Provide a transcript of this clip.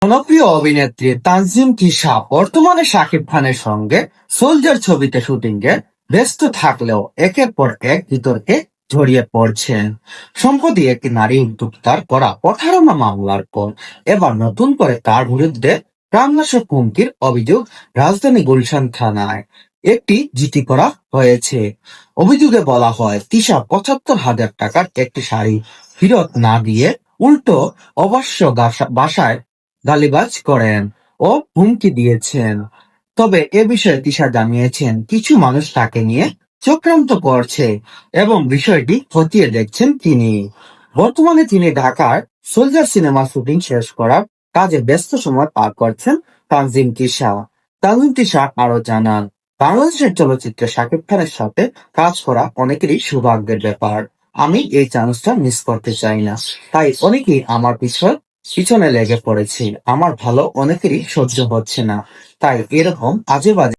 জনপ্রিয় অভিনেত্রী তানজিম তিশা বর্তমানে শাকিব খানের সঙ্গে সোলজার ছবিতে শুটিংয়ে ব্যস্ত থাকলেও একের পর এক বিতর্কে জড়িয়ে পড়ছেন। সম্প্রতি একটি নারী উদ্যোক্তার করা প্রতারণা মামলার পর এবার নতুন করে তার বিরুদ্ধে প্রাণনাশক হুমকির অভিযোগ রাজধানী গুলশান থানায় একটি জিডি করা হয়েছে। অভিযোগে বলা হয়, তিশা ৭৫,০০০ টাকার একটি শাড়ি ফেরত না দিয়ে উল্টো অবশ্য বাসায় গালিগালাজ করেন ও হুমকি দিয়েছেন। তবে এ বিষয়ে তিশা জানিয়েছেন, কিছু মানুষ তাকে নিয়ে চক্রান্ত করছে এবং বিষয়টি খতিয়ে দেখছেন তিনি। বর্তমানে তিনি ঢাকার সোলজার সিনেমা শুটিং শেষ করার কাজে ব্যস্ত সময় পার করছেন তানজিম তিশা। তানজিম তিশা আরো জানান, বাংলাদেশের চলচ্চিত্রে শাকিব খানের সাথে কাজ করা অনেকেরই সৌভাগ্যের ব্যাপার। আমি এই চান্সটা মিস করতে চাই না, তাই অনেকেই আমার পিছনে লেগে পড়েছি। আমার ভালো অনেকেরই সহ্য হচ্ছে না, তাই এরকম আজে বাজে